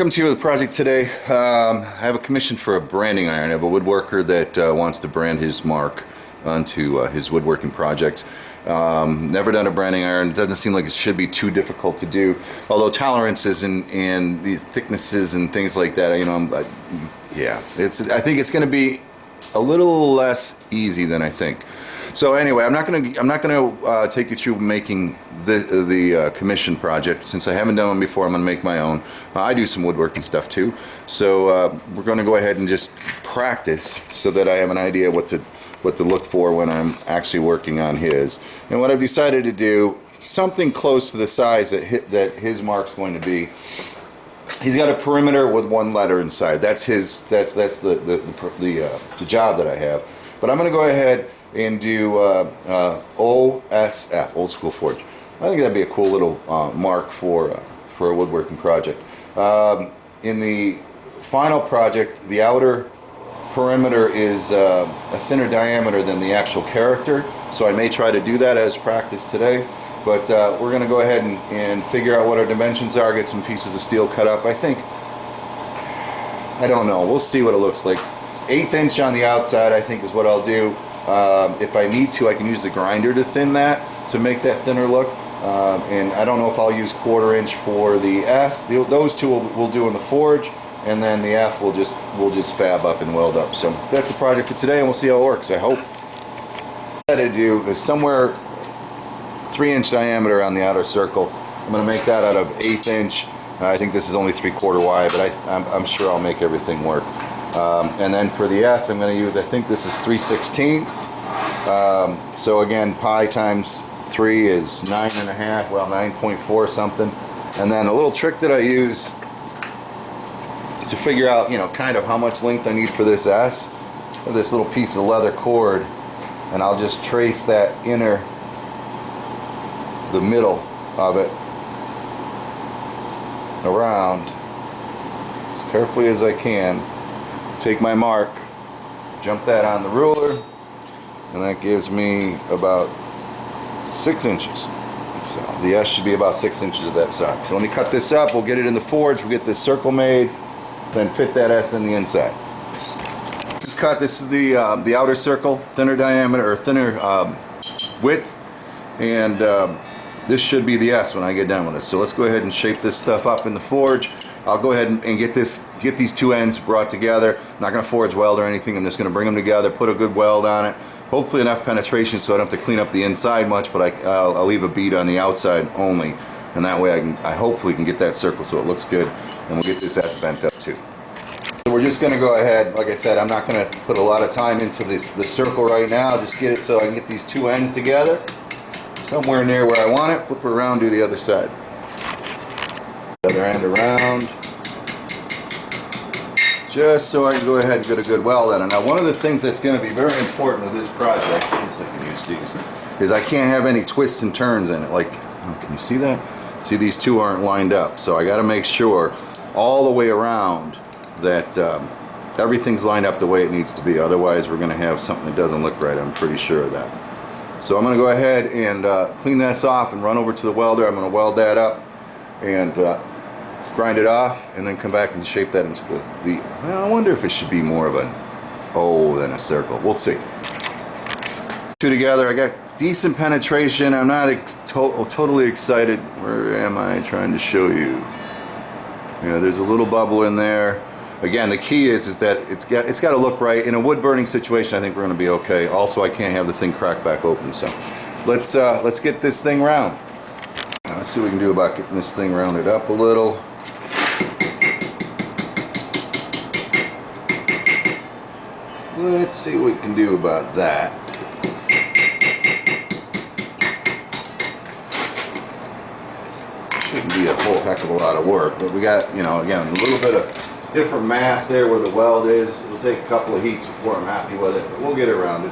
Come to you with a project today. I have a commission for a branding iron. I have a woodworker that wants to brand his mark onto his woodworking projects. Never done a branding iron. It doesn't seem like it should be too difficult to do. Although tolerances and the thicknesses and things like that, you know, yeah, I think it's going to be a little less easy than I think. So anyway, I'm not gonna take you through making the commission project. Since I haven't done one before, I'm gonna make my own. I do some woodworking stuff too, so we're gonna go ahead and just practice so that I have an idea what to look for when I'm actually working on his. And what I've decided to do, something close to the size that his mark's going to be. He's got a perimeter with one letter inside. That's his. That's the job that I have. But I'm gonna go ahead and do OSF, Old School Forge. I think that'd be a cool little mark for a woodworking project. In the final project, the outer perimeter is a thinner diameter than the actual character, so I may try to do that as practice today. But we're going to go ahead and figure out what our dimensions are, get some pieces of steel cut up. I don't know, we'll see what it looks like. 1/8 inch on the outside, I think, is what I'll do. If I need to, I can use the grinder to thin that, to make that thinner look. And I don't know if I'll use 1/4 inch for the S. Those two we'll do in the forge, and then the F we'll just fab up and weld up. So that's the project for today, and we'll see how it works, I hope. What I do is somewhere 3-inch diameter on the outer circle. I'm going to make that out of 1/8 inch. I think this is only 3/4 wide, but I'm sure I'll make everything work. And then for the S, I'm going to use, I think this is 3/16. So again, pi times 3 is 9.5, well, 9.4 something. And then a little trick that I use to figure out, you know, kind of how much length I need for this S, I have this little piece of leather cord, and I'll just trace that the middle of it around as carefully as I can. Take my mark, jump that on the ruler, and that gives me about 6 inches. So the S should be about 6 inches of that size. So let me cut this up, we'll get it in the forge, we'll get this circle made, then fit that S in the inside. This is cut, this is the outer circle, thinner diameter, or thinner width, and this should be the S when I get done with this. So let's go ahead and shape this stuff up in the forge. I'll go ahead and get these two ends brought together. I'm not going to forge weld or anything. I'm just going to bring them together, put a good weld on it. Hopefully enough penetration so I don't have to clean up the inside much, but I'll leave a bead on the outside only. And that way I hopefully can get that circle so it looks good. And we'll get this S bent up too. So we're just going to go ahead, like I said, I'm not going to put a lot of time into the circle right now. I'll just get it so I can get these two ends together. Somewhere near where I want it, flip it around, do the other side. The other end around, just so I can go ahead and get a good weld on it. Now, one of the things that's going to be very important with this project, let's see if I can use these, is I can't have any twists and turns in it. Like, oh, can you see that? See, these two aren't lined up, so I got to make sure all the way around that everything's lined up the way it needs to be. Otherwise, we're going to have something that doesn't look right. I'm pretty sure of that. So I'm going to go ahead and clean this off and run over to the welder. I'm going to weld that up and grind it off, and then come back and shape that into the well, I wonder if it should be more of an O than a circle. We'll see. Two together, I got decent penetration. I'm not totally excited. Where am I trying to show you? Yeah, there's a little bubble in there. Again, the key is that it's got to look right. In a wood burning situation, I think we're going to be okay. Also, I can't have the thing crack back open. So let's get this thing round. Let's see what we can do about getting this thing rounded up a little. Let's see what we can do about that. Shouldn't be a whole heck of a lot of work, but we got, you know, again, a little bit of different mass there where the weld is. It'll take a couple of heats before I'm happy with it, but we'll get it rounded.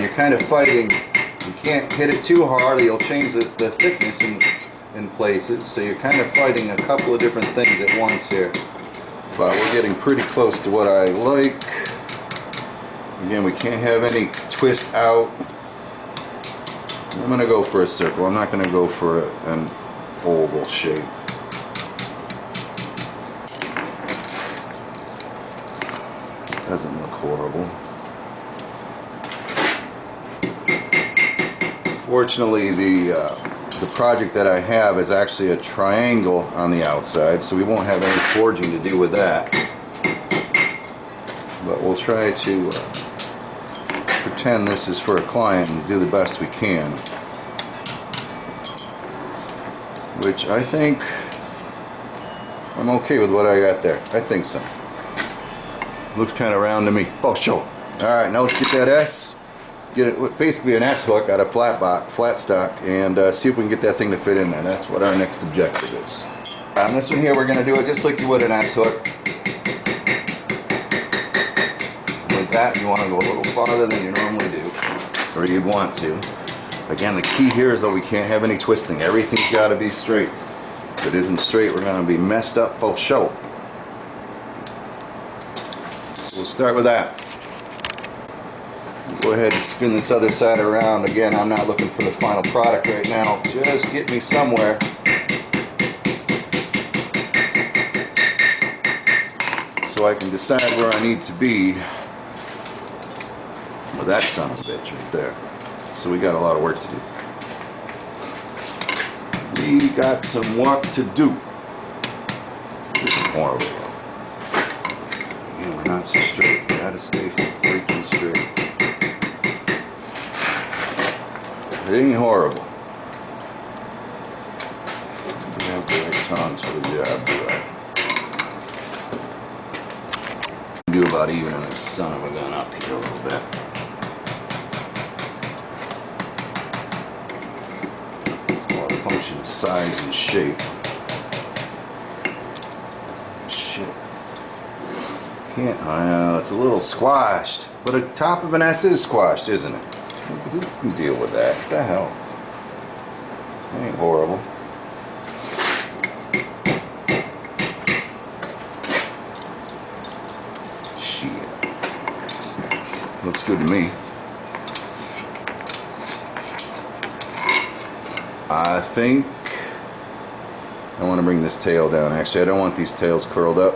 You're kind of fighting. You can't hit it too hard or you'll change the thickness in places. So you're kind of fighting a couple of different things at once here. But we're getting pretty close to what I like. Again, we can't have any twist out. I'm going to go for a circle. I'm not going to go for an oval shape. Doesn't look horrible. Fortunately, the project that I have is actually a triangle on the outside, so we won't have any forging to do with that. But we'll try to pretend this is for a client and do the best we can. Which I think I'm okay with what I got there. I think so. Looks kind of round to me. Oh, show. Alright, now let's get that S. Get it basically an S hook out of flat stock, and see if we can get that thing to fit in there. That's what our next objective is. On this one here, we're going to do it just like you would an S hook. With that, you want to go a little farther than you normally do, or you'd want to. Again, the key here is that we can't have any twisting. Everything's got to be straight. If it isn't straight, we're going to be messed up for show. So we'll start with that. Go ahead and spin this other side around. Again, I'm not looking for the final product right now. Just get me somewhere. So I can decide where I need to be. Well, that son of a bitch right there. So we got a lot of work to do. We got some work to do. Horrible. Yeah, we're not so straight. We gotta stay freaking straight. It ain't horrible. We have the right tongs for the job, do I? Do about evening this son of a gun up here a little bit. It's more a function of size and shape. Shit. Can't, I know, it's a little squashed. But the top of an S is squashed, isn't it? Who can deal with that? What the hell? That ain't horrible. Shit. Looks good to me. I think I want to bring this tail down. Actually, I don't want these tails curled up.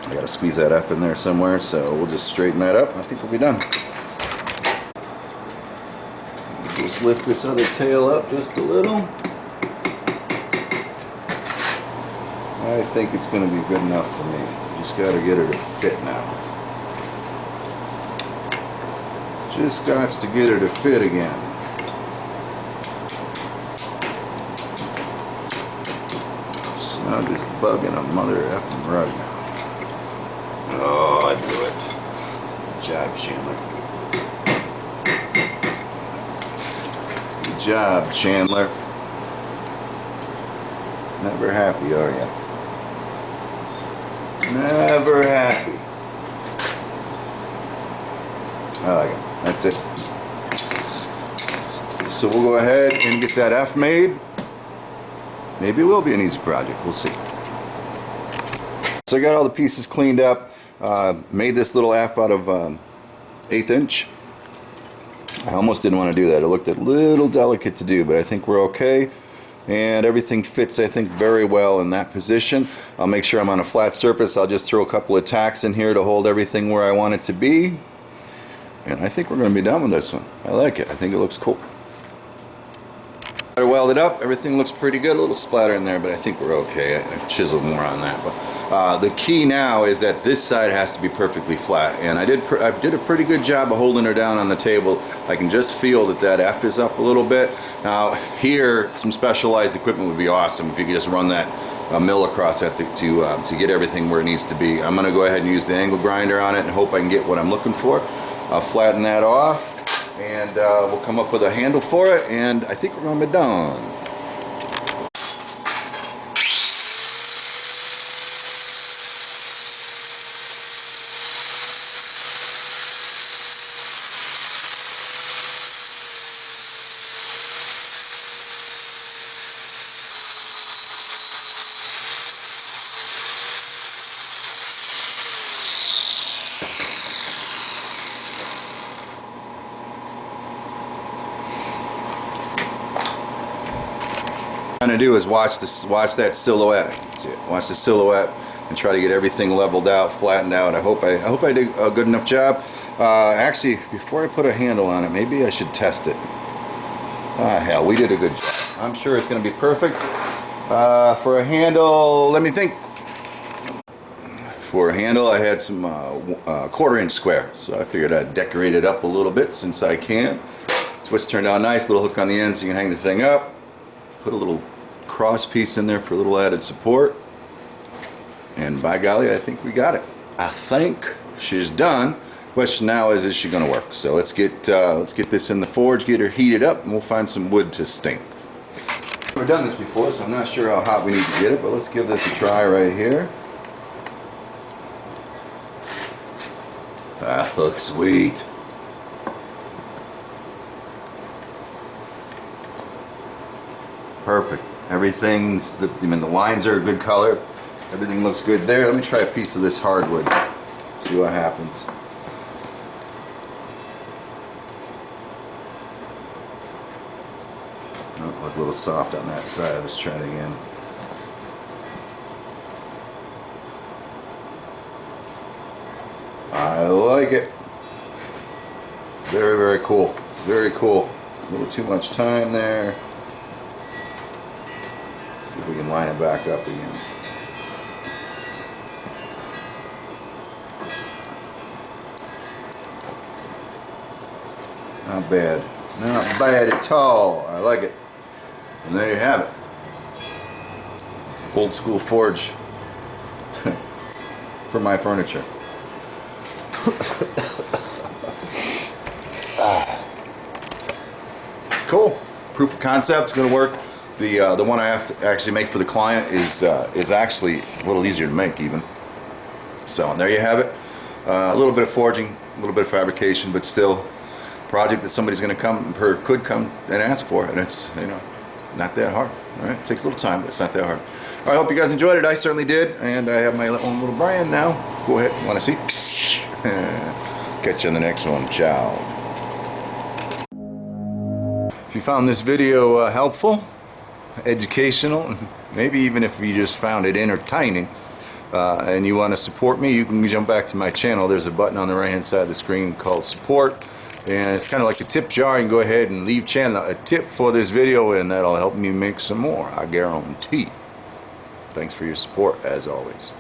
I gotta squeeze that F in there somewhere, so we'll just straighten that up. I think we'll be done. Just lift this other tail up just a little. I think it's going to be good enough for me. Just got to get her to fit now. Just got to get her to fit again. Snug is bugging a mother effing rug now. Oh, I do it. Good job, Chandler. Good job, Chandler. Never happy, are you? Never happy. I like it. That's it. So we'll go ahead and get that F made. Maybe it will be an easy project. We'll see. So I got all the pieces cleaned up. Made this little F out of 1/8 inch. I almost didn't want to do that. It looked a little delicate to do, but I think we're okay. And everything fits, I think, very well in that position. I'll make sure I'm on a flat surface. I'll just throw a couple of tacks in here to hold everything where I want it to be. And I think we're going to be done with this one. I like it. I think it looks cool. I welded up. Everything looks pretty good. A little splatter in there, but I think we're okay. I chiseled more on that. But the key now is that this side has to be perfectly flat. And I did a pretty good job of holding her down on the table. I can just feel that F is up a little bit. Now here, some specialized equipment would be awesome if you could just run that mill across that to get everything where it needs to be. I'm going to go ahead and use the angle grinder on it and hope I can get what I'm looking for. I'll flatten that off. And we'll come up with a handle for it, and I think we're going to be done. What I'm trying to do is watch that silhouette. See it? Watch the silhouette. and try to get everything leveled out, flattened out. I hope I did a good enough job. Actually, before I put a handle on it, maybe I should test it. Ah, hell, we did a good job. I'm sure it's going to be perfect. For a handle, let me think. For a handle, I had some 1/4 inch square, so I figured I'd decorate it up a little bit since I can. Switch turned out nice, little hook on the end so you can hang the thing up. Put a little cross piece in there for a little added support. And by golly, I think we got it. I think she's done. Question now is she going to work? So let's get this in the forge, get her heated up, and we'll find some wood to stamp. We've done this before, so I'm not sure how hot we need to get it, but let's give this a try right here. That looks sweet. Perfect. Everything's, the lines are a good color. Everything looks good there. Let me try a piece of this hardwood. See what happens. Oh, it was a little soft on that side. Let's try it again. I like it. Very, very cool. Very cool. A little too much time there. Let's see if we can line it back up again. Not bad. Not bad at all. I like it. And there you have it. Old school forge for my furniture. Cool. Proof of concept is going to work. The one I have to actually make for the client is actually a little easier to make even. So there you have it. A little bit of forging, a little bit of fabrication, but still a project that somebody's going to come or could come and ask for, and it's not that hard. All right, it takes a little time, but it's not that hard. All right, I hope you guys enjoyed it. I certainly did, and I have my own little brand now. Go ahead, want to see? Catch you on the next one. Ciao. If you found this video helpful, educational, maybe even if you just found it entertaining, and you want to support me, you can jump back to my channel. There's a button on the right hand side of the screen called support, and it's kind of like a tip jar. You can go ahead and leave a tip for this video, and that'll help me make some more, I guarantee. Thanks for your support as always.